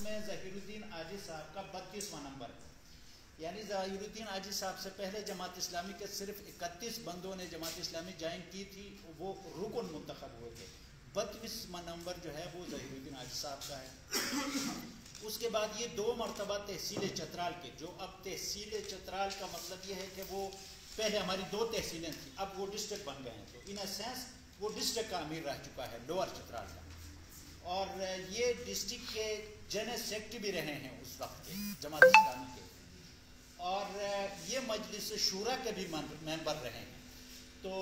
میں ظہیر الدین عاجز صاحب کا 32واں نمبر ہے. یعنی ظہیر الدین عاجز صاحب سے پہلے جماعت اسلامی کے صرف 31 بندوں نے جماعت اسلامی جوائن کی تھی, وہ رکن منتخب ہوئے تھے. 32واں نمبر جو ہے وہ ظہیر الدین عاجز صاحب کا ہے. اس کے بعد یہ 2 مرتبہ تحصیل چترال کے, جو اب تحصیل چترال کا مطلب یہ ہے کہ وہ پہلے ہماری 2 تحصیلیں تھیں, اب وہ ڈسٹرکٹ بن گئے ہیں, تو ان سینس وہ ڈسٹرکٹ کا امیر رہ چکا ہے لوور چترال کا. اور یہ ڈسٹرکٹ کے جنرل سیکرٹری بھی رہے ہیں اس وقت کے جماعت اسلامی کے, اور یہ مجلس شورا کے بھی ممبر رہے ہیں. تو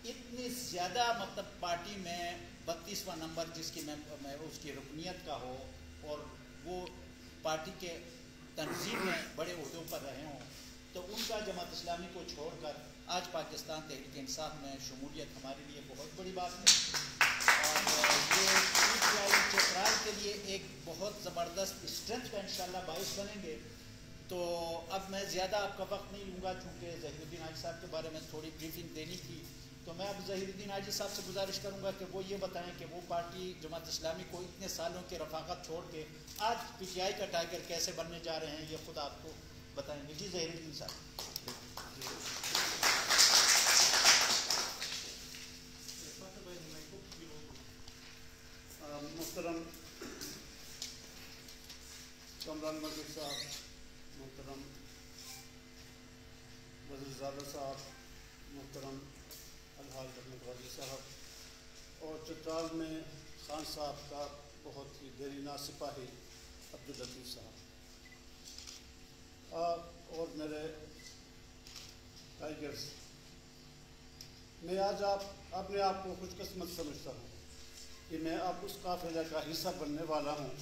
اتنی زیادہ مطلب پارٹی میں 32واں نمبر جس کی میں اس کی رکنیت کا ہو, اور وہ پارٹی کے تنظیم میں بڑے عہدوں پر رہے ہوں, تو ان کا جماعت اسلامی کو چھوڑ کر آج پاکستان تحریک انصاف میں شمولیت ہمارے لیے بہت بڑی بات ہے. اور یہ چترال کے لیے ایک بہت زبردست اسٹرینتھ کا انشاءاللہ باعث بنیں گے. تو اب میں زیادہ آپ کا وقت نہیں لوں گا, چونکہ ظہیر الدین عاجز صاحب کے بارے میں تھوڑی بریفنگ دینی تھی. تو میں اب ظہیر الدین عاجز صاحب سے گزارش کروں گا کہ وہ یہ بتائیں کہ وہ پارٹی جماعت اسلامی کو اتنے سالوں کے رفاقت چھوڑ کے آج پی ٹی آئی کا ٹائیگر کیسے بننے جا رہے ہیں, یہ خود آپ کو بتائیں گے. جی ظہیر الدین صاحب. محترم کامران ملک صاحب, محترم وزیر زادہ صاحب, محترم الحاج احمد غازی صاحب, اور چترال میں خان صاحب کا بہت ہی دیرینہ سپاہی عبداللطیف صاحب, اور میرے ٹائیگرز, میں آج اپنے آپ کو خوش قسمت سمجھتا ہوں کہ میں اب اس قافلے کا حصہ بننے والا ہوں,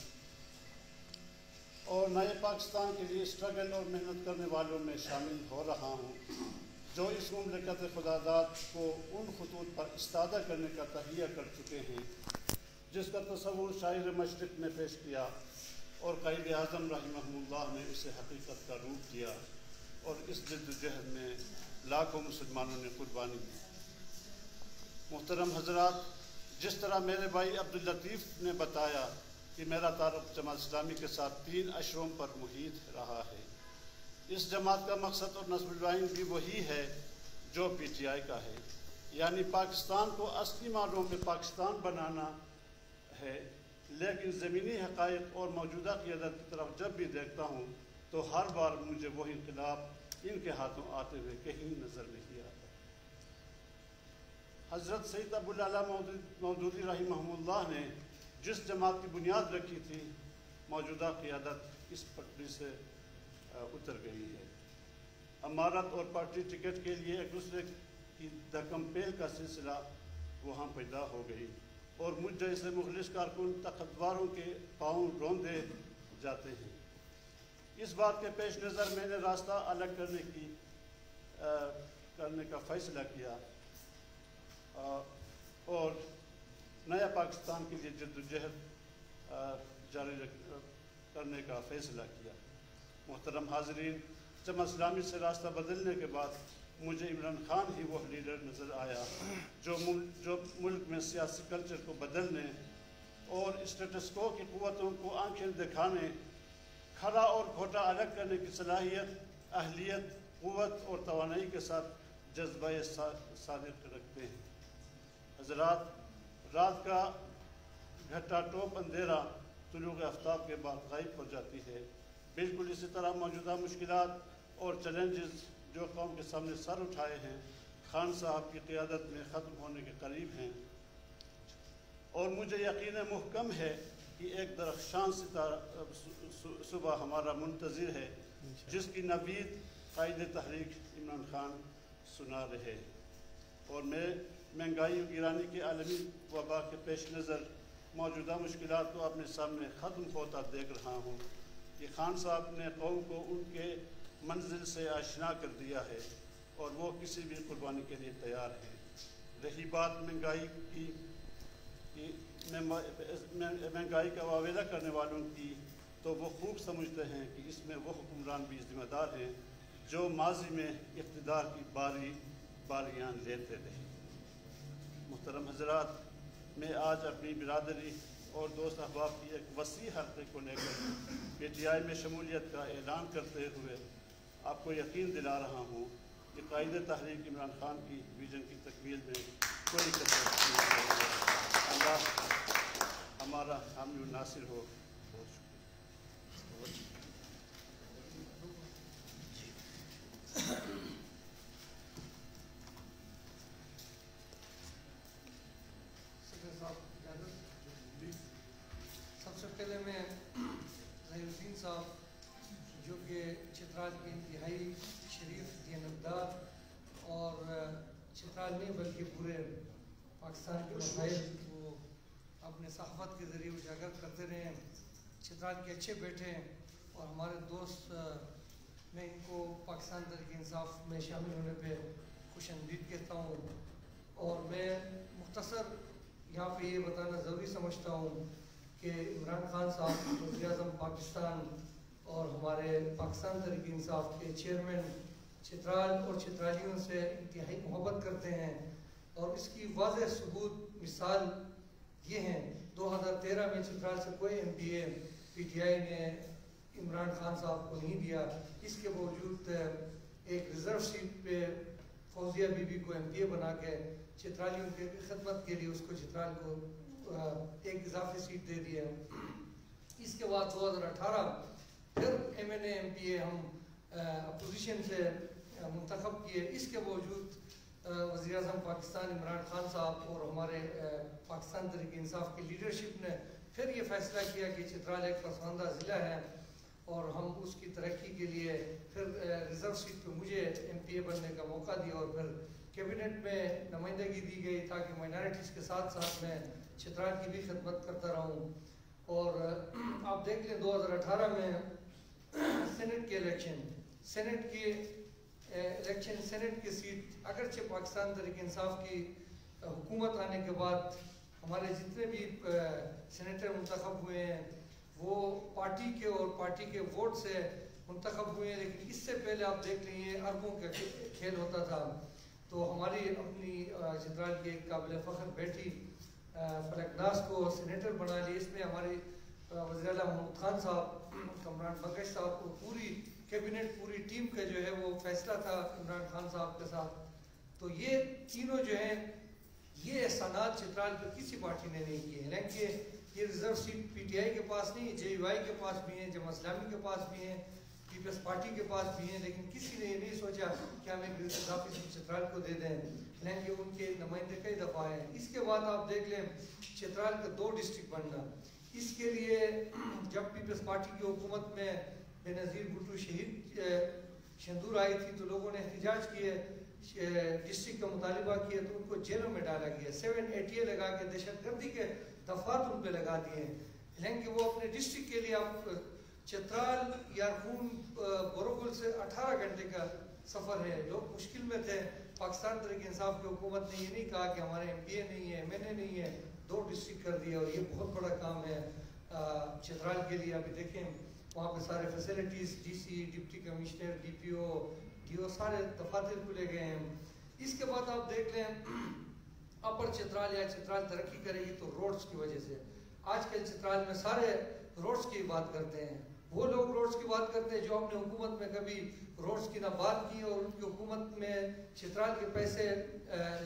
اور نئے پاکستان کے لیے اسٹرگل اور محنت کرنے والوں میں شامل ہو رہا ہوں, جو اس مملکت خداداد کو ان خطوط پر استادہ کرنے کا تہیہ کر چکے ہیں جس کا تصور شاعر مشرق نے پیش کیا, اور قائد اعظم رحمہ اللہ نے اسے حقیقت کا روپ دیا, اور اس جد و جہد میں لاکھوں مسلمانوں نے قربانی دی. محترم حضرات, جس طرح میرے بھائی عبداللطیف نے بتایا کہ میرا تعارف جماعت اسلامی کے ساتھ 3 اشروں پر محیط رہا ہے. اس جماعت کا مقصد اور نصب العین بھی وہی ہے جو پی ٹی آئی کا ہے, یعنی پاکستان کو اصلی معنوں میں پاکستان بنانا ہے. لیکن زمینی حقائق اور موجودہ قیادت کی طرف جب بھی دیکھتا ہوں تو ہر بار مجھے وہ انقلاب ان کے ہاتھوں آتے ہوئے کہیں نظر نہیں آتا. حضرت سید ابوالعلا مودودی رحمہ اللہ نے جس جماعت کی بنیاد رکھی تھی, موجودہ قیادت اس پٹری سے اتر گئی ہے. امارت اور پارٹی ٹکٹ کے لیے ایک دوسرے کی دھکم پیل کا سلسلہ وہاں پیدا ہو گئی, اور مجھ جیسے مخلص کارکن طاقتوروں کے پاؤں روندے جاتے ہیں. اس بات کے پیش نظر میں نے راستہ الگ کرنے کا فیصلہ کیا, اور نیا پاکستان کے لیے جد و جہد جاری کرنے کا فیصلہ کیا. محترم حاضرین, جماعت اسلامی سے راستہ بدلنے کے بعد مجھے عمران خان ہی وہ لیڈر نظر آیا جو ملک میں سیاسی کلچر کو بدلنے اور اسٹیٹس کو کی قوتوں کو آنکھیں دکھانے, کھڑا اور کھوٹا الگ کرنے کی صلاحیت, اہلیت, قوت اور توانائی کے ساتھ جذبہ صادق رکھتے ہیں. حضرات, رات کا گھٹا ٹوپ اندھیرا طلوع آفتاب کے بعد غائب ہو جاتی ہے. بالکل اسی طرح موجودہ مشکلات اور چیلنجز جو قوم کے سامنے سر اٹھائے ہیں خان صاحب کی قیادت میں ختم ہونے کے قریب ہیں, اور مجھے یقین محکم ہے کہ ایک درخشاں صبح ہمارا منتظر ہے جس کی نوید قائد تحریک عمران خان سنا رہے. اور میں مہنگائی و گرانی کے عالمی وبا کے پیش نظر موجودہ مشکلات کو اپنے سامنے ختم ہوتا دیکھ رہا ہوں کہ خان صاحب نے قوم کو ان کے منزل سے آشنا کر دیا ہے, اور وہ کسی بھی قربانی کے لیے تیار ہیں. رہی بات مہنگائی کا واویلا کرنے والوں کی, تو وہ خوب سمجھتے ہیں کہ اس میں وہ حکمران بھی ذمہ دار ہیں جو ماضی میں اقتدار کی باریاں لیتے رہے. محترم حضرات, میں آج اپنی برادری اور دوست احباب کی ایک وسیع حلقے کو لے کر PTI میں شمولیت کا اعلان کرتے ہوئے آپ کو یقین دلا رہا ہوں کہ قائد تحریک عمران خان کی ویژن کی تکمیل میں کوئی کسر نہیں رہے گی۔ اللہ ہمارا حامی و ناصر ہو۔ بہت شکریہ۔ سب سے پہلے میں ظہیر الدین صاحب جو کہ چترال کے انتہائی شریف دیانتدار اور چترال نہیں بلکہ پورے پاکستان کے مسائل کو اپنے صحافت کے ذریعے اجاگر کرتے رہے ہیں، چترال کے اچھے بیٹھے ہیں اور ہمارے دوست، میں ان کو پاکستان تحریک انصاف میں شامل ہونے پہ خوش آمدید کہتا ہوں۔ اور میں مختصر یہاں پہ یہ بتانا ضروری سمجھتا ہوں کہ عمران خان صاحب وزیر اعظم پاکستان اور ہمارے پاکستان تحریک انصاف کے چیئرمین چترال اور چترالیوں سے انتہائی محبت کرتے ہیں، اور اس کی واضح ثبوت مثال یہ ہیں 2013 میں چترال سے کوئی MPA PTI نے عمران خان صاحب کو نہیں دیا، اس کے باوجود ایک ریزرو سیٹ پہ فوزیہ بی بی کو MPA بنا کے چترالیوں کے خدمت کے لیے اس کو چترال کو ایک اضافی سیٹ دے دیا۔ اس کے بعد 2018 پھر MNA MPA ہم اپوزیشن سے منتخب کیے، اس کے باوجود وزیر اعظم پاکستان عمران خان صاحب اور ہمارے پاکستان تحریک انصاف کی لیڈرشپ نے پھر یہ فیصلہ کیا کہ چترال ایک پسماندہ ضلع ہے اور ہم اس کی ترقی کے لیے پھر ریزرو سیٹ پہ مجھے MPA بننے کا موقع دیا اور پھر کیبنٹ میں نمائندگی دی گئی تاکہ مائنارٹیز کے ساتھ ساتھ میں چترال کی بھی خدمت کرتا رہوں۔ اور آپ دیکھ لیں 2018 میں سینٹ کے الیکشن، سینٹ کی سیٹ اگرچہ پاکستان تحریک انصاف کی حکومت آنے کے بعد ہمارے جتنے بھی سینیٹر منتخب ہوئے ہیں وہ پارٹی کے اور پارٹی کے ووٹ سے منتخب ہوئے ہیں، لیکن اس سے پہلے آپ دیکھ لیں یہ اربوں کا کھیل ہوتا تھا۔ تو ہماری اپنی چترال کی ایک قابل فخر بیٹی فلک ناز کو سینیٹر بنا لی، اس میں ہماری وزیر اعلیٰ محمود خان صاحب، کمران بنگش صاحب کو پوری کیبنٹ پوری ٹیم کا جو ہے وہ فیصلہ تھا عمران خان صاحب کے ساتھ۔ تو یہ تینوں جو ہیں یہ احسانات چترال پہ کسی پارٹی نے نہیں کیے، حالانکہ یہ ریزرو سیٹ PTI کے پاس نہیں، JUI کے پاس بھی ہیں، جماعت اسلامی کے پاس بھی ہیں، پیپلز پارٹی کے پاس بھی ہیں، لیکن کسی نے یہ نہیں سوچا کہ ہم ایک اضافی سیٹ چترال کو دے دیں، حالانکہ ان کے نمائندے کئی دفعہ ہیں۔ اس کے بعد آپ دیکھ لیں چترال کا 2 ڈسٹرکٹ بننا، اس کے لیے جب پیپلز پارٹی کی حکومت میں بے نظیر بھٹو شہید شندور آئی تھی تو لوگوں نے احتجاج کیے، ڈسٹرکٹ کا مطالبہ کیا تو ان کو جیلوں میں ڈالا گیا، 780 لگا کے دہشت گردی کے دفعات ان پہ لگا دیے، حالانکہ وہ اپنے ڈسٹرکٹ کے لیے آپ چترال یارخون بوروگل سے 18 گھنٹے کا سفر ہے، لوگ مشکل میں تھے۔ پاکستان تحریک انصاف کی حکومت نے یہ نہیں کہا کہ ہمارے MPA نہیں ہے، MNA نہیں ہے، 2 ڈسٹرکٹ کر دیا، اور یہ بہت بڑا کام ہے چترال کے لیے۔ ابھی دیکھیں وہاں پہ سارے facilities DC deputy commissioner DPO DO سارے دفاتر کھلے گئے ہیں۔ اس کے بعد آپ دیکھ لیں اپر چترال یا چترال ترقی کرے گی تو روڈز کی وجہ سے، آج کل چترال میں سارے روڈز کی بات کرتے ہیں، وہ لوگ روڈز کی بات کرتے ہیں جو اپنے حکومت میں کبھی روڈز کی نہ بات کی اور ان کی حکومت میں چترال کے پیسے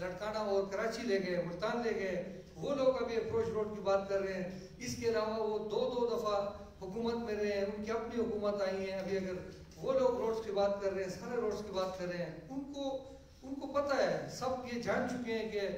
لڑکانہ اور کراچی لے گئے، ملتان لے گئے، وہ لوگ ابھی اپروچ روڈ کی بات کر رہے ہیں۔ اس کے علاوہ وہ 2 دفعہ حکومت میں رہے ہیں، ان کی اپنی حکومت آئی ہیں، ابھی اگر وہ لوگ روڈز کی بات کر رہے ہیں، سارے روڈز کی بات کر رہے ہیں، ان کو پتہ ہے، سب یہ جان چکے ہیں کہ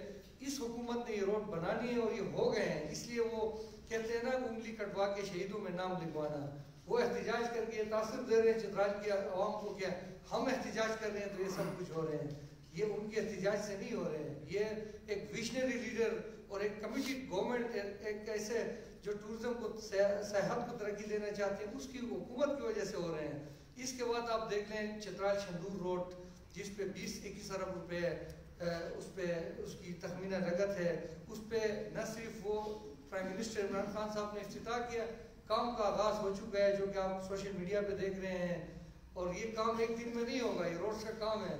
اس حکومت نے یہ روڈ بنانی ہے اور یہ ہو گئے ہیں، اس لیے وہ کہتے ہیں نا انگلی کٹوا کے شہیدوں میں نام لکھوانا، وہ احتجاج کر کے تاثر دے رہے ہیں چترال کی عوام کو کہ ہم احتجاج کر رہے ہیں تو یہ سب کچھ ہو رہے ہیں، یہ ان کے احتجاج سے نہیں ہو رہے ہیں، یہ ایک ویژنری لیڈر اور ایک کمیٹیڈ گورنمنٹ، ایک ایسے جو ٹورزم کو سیاحت کو ترقی دینا چاہتے ہیں اس کی حکومت کی وجہ سے ہو رہے ہیں۔ اس کے بعد آپ دیکھ لیں چترال شندور روڈ جس پہ 20-21 ارب روپے اس کی تخمینہ لاگت ہے، اس پہ نہ صرف وہ پرائم منسٹر عمران خان صاحب نے افتتاح کیا، کام کا آغاز ہو چکا ہے جو کہ آپ سوشل میڈیا پہ دیکھ رہے ہیں، اور یہ کام ایک دن میں نہیں ہوگا، یہ روڈ کا کام ہے۔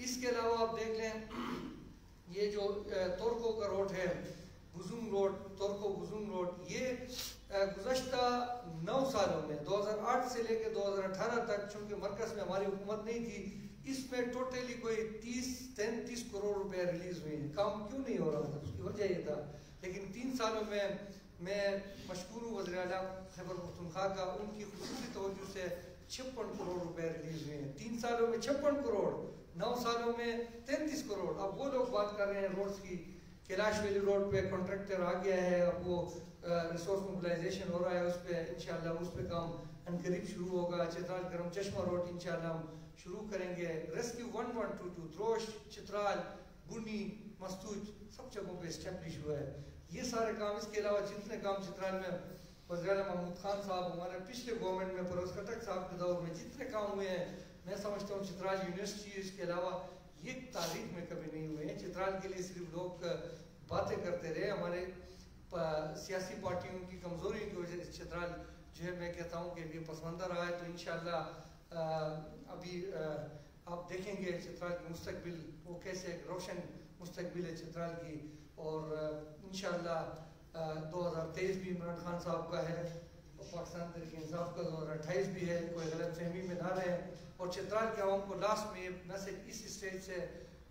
اس کے علاوہ آپ دیکھ لیں یہ جو تورکو کا روڈ ہے بزم روڈ، ترکو بزم روڈ، یہ گزشتہ 9 سالوں میں 2008 سے لے کے 2018 تک، چونکہ مرکز میں ہماری حکومت نہیں تھی، اس میں ٹوٹلی کوئی 30-33 کروڑ روپے ریلیز ہوئے ہیں. کام کیوں نہیں ہو رہا تھا اس کی وجہ یہ تھا. لیکن 3 سالوں میں مشکور ہوں وزیر اعلیٰ خیبر پختونخوا کا، ان کی خصوصی توجہ سے 56 کروڑ روپے ریلیز ہوئے ہیں. 3 سالوں میں 56 کروڑ، 9 سالوں میں 33 کروڑ. اب وہ لوگ بات کر رہے ہیں روڈز کی. کیلاش ویلی روڈ پہ کانٹریکٹر آ گیا ہے، اب وہ ریسورس موبلائزیشن ہو رہا ہے، اس پہ انشاءاللہ اس پہ کام انقریب شروع ہوگا. چترال گرم چشمہ روڈ انشاءاللہ ہم شروع کریں گے. ریسکیو 1122 دروش، چترال، بنی، مستوج سب جگہوں پہ اسٹیبلش ہوا ہے. یہ سارے کام، اس کے علاوہ جتنے کام چترال میں وزیر اعلیٰ محمود خان صاحب، ہمارے پچھلے گورنمنٹ میں پروز کٹک صاحب کے دور میں جتنے کام ہوئے ہیں، میں سمجھتا ہوں چترال یونیورسٹی اس کے علاوہ یہ تاریخ میں کبھی نہیں ہوئے ہیں. چترال کے لیے صرف لوگ باتیں کرتے رہے. ہمارے سیاسی پارٹیوں کی کمزوری کی وجہ سے چترال جو ہے میں کہتا ہوں کہ یہ پسماندہ رہا ہے. تو انشاءاللہ ابھی آپ دیکھیں گے چترال کی مستقبل وہ کیسے ایک روشن مستقبل ہے چترال کی. اور انشاءاللہ 2023 بھی عمران خان صاحب کا ہے، اور پاکستان تحریک انصاف کا 2028 بھی ہے. کوئی غلط فہمی میں نہ رہے. اور چترال کے عوام کو لاسٹ میں یہ میسج اس اسٹیج سے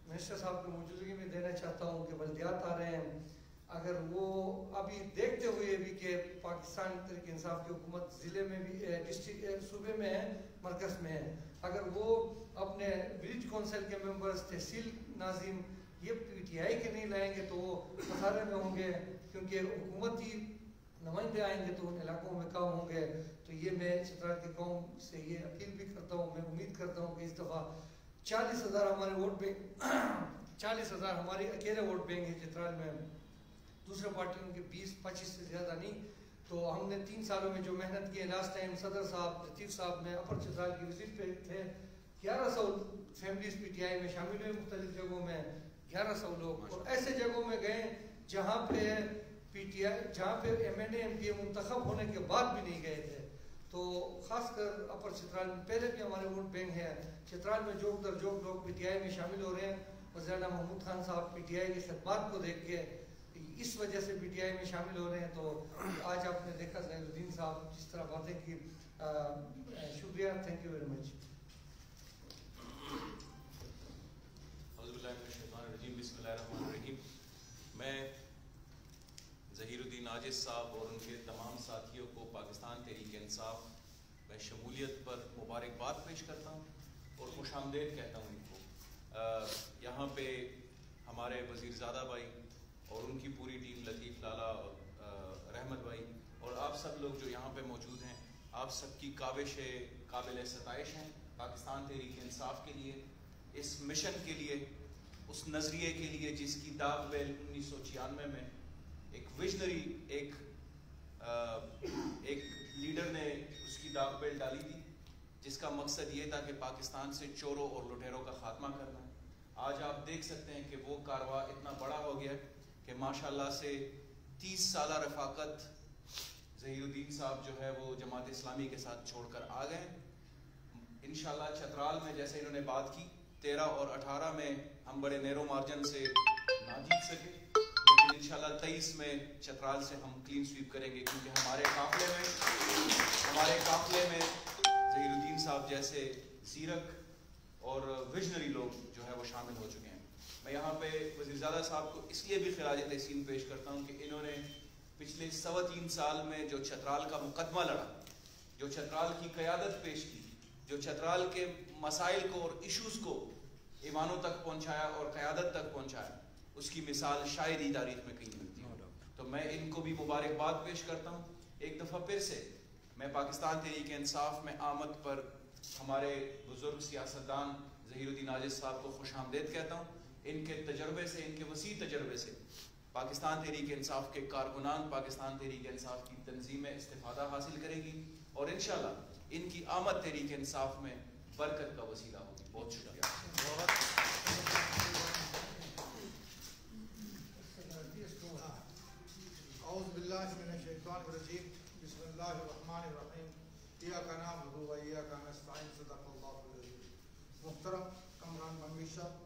منسٹر صاحب کی موجودگی میں دینا چاہتا ہوں کہ بلدیات آ رہے ہیں، اگر وہ ابھی دیکھتے ہوئے بھی کہ پاکستان تحریک انصاف کی حکومت ضلع میں بھی ڈسٹرکٹ صوبے میں ہے، مرکز میں ہے، اگر وہ اپنے ولیج کونسل کے ممبرز، تحصیل ناظم یہ پی ٹی آئی کے نہیں لائیں گے تو وہ خسارے میں ہوں گے، کیونکہ حکومتی نمائندے آئیں گے تو ان علاقوں میں کام ہوں گے. تو یہ میں چترال کی قوم سے یہ اپیل بھی کرتا ہوں. میں امید کرتا ہوں کہ اس دفعہ 40,000 ہمارے ووٹ بینک 40,000 ہماری اکیلے ووٹ بینک ہے چترال میں، دوسرے پارٹیوں کے 20-25 سے زیادہ نہیں. تو ہم نے 3 سالوں میں جو محنت کی ہے، لاسٹ ٹائم صدر صاحب، لطیف صاحب میں اپر چترال کی وزٹ پہ تھے، 1100 فیملیز پی ٹی آئی میں شامل ہوئے، مختلف جگہوں میں 1100 لوگ. اور ایسے جگہوں میں گئے جہاں پہ پی ٹی آئی، جہاں پہ M N A M P A منتخب ہونے کے بعد بھی نہیں گئے تھے. تو خاص کر اپر چترال میں پہلے بھی ہمارے ووٹ بینک ہے. چترال میں جو ادھر جو لوگ پی ٹی آئی میں شامل ہو رہے ہیں، وزیر اعلیٰ محمود خان صاحب پی ٹی آئی کی خدمات کو دیکھ کے اس وجہ سے پی ٹی آئی میں شامل ہو رہے ہیں. تو آج آپ نے دیکھا ظہیر الدین صاحب جس طرح باتیں کی، شکریہ. Thank you very much. بسم اللہ الرحمن الرحیم. میں ظہیر الدین عاجز صاحب اور ان کے تمام ساتھیوں کو پاکستان تحریک انصاف میں شمولیت پر مبارکباد پیش کرتا ہوں اور خوش آمدید کہتا ہوں ان کو. یہاں پہ ہمارے وزیر زادہ بھائی اور ان کی پوری ٹیم، لطیف لالا، رحمت بھائی اور آپ سب لوگ جو یہاں پہ موجود ہیں، آپ سب کی کاوشیں قابل ستائش ہیں پاکستان تحریک انصاف کے لیے، اس مشن کے لیے، اس نظریے کے لیے جس کی داغ بیل 1996 میں ایک ویژنری ایک لیڈر نے اس کی داغ بیل ڈالی تھی، جس کا مقصد یہ تھا کہ پاکستان سے چوروں اور لٹیروں کا خاتمہ کرنا. آج آپ دیکھ سکتے ہیں کہ وہ کارواں اتنا بڑا ہو گیا کہ ماشاءاللہ سے 30 سالہ رفاقت ظہیر الدین صاحب جو ہے وہ جماعت اسلامی کے ساتھ چھوڑ کر آ گئے. انشاءاللہ چترال میں جیسے انہوں نے بات کی 13 اور 18 میں ہم بڑے نیرو مارجن سے نہ جیت سکے، لیکن انشاءاللہ 23 میں چترال سے ہم کلین سویپ کریں گے، کیونکہ ہمارے قافلے میں ظہیر الدین صاحب جیسے زیرک اور ویژنری لوگ جو ہے وہ شامل ہو چکے ہیں. میں یہاں پہ وزیر زادہ صاحب کو اس لیے بھی خراج تحسین پیش کرتا ہوں کہ انہوں نے پچھلے 3.25 سال میں جو چترال کا مقدمہ لڑا، جو چترال کی قیادت پیش کی، جو چترال کے مسائل کو اور ایشوز کو ایوانوں تک پہنچایا اور قیادت تک پہنچایا، اس کی مثال شاید ہی تاریخ میں کہیں ملتی ہے. تو میں ان کو بھی مبارکباد پیش کرتا ہوں. ایک دفعہ پھر سے میں پاکستان تحریک انصاف میں آمد پر ہمارے بزرگ سیاستدان ظہیر الدین عاجز صاحب کو خوش آمدید کہتا ہوں. ان کے تجربے سے، ان کے وسیع تجربے سے پاکستان تحریک انصاف کے کارکنان، پاکستان تحریک انصاف کی تنظیمیں استفادہ حاصل کریں گی اور انشاءاللہ ان کی آمد تحریک انصاف میں برکت کا وسیلہ ہوگی. بہت شکریہ. اعوذ باللہ من الشیطان الرجیم. بسم اللہ الرحمن الرحیم. ایاک نعبد و ایاک نستعین. صدق اللہ العظیم. محترم کامران منوی صاحب،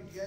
PTI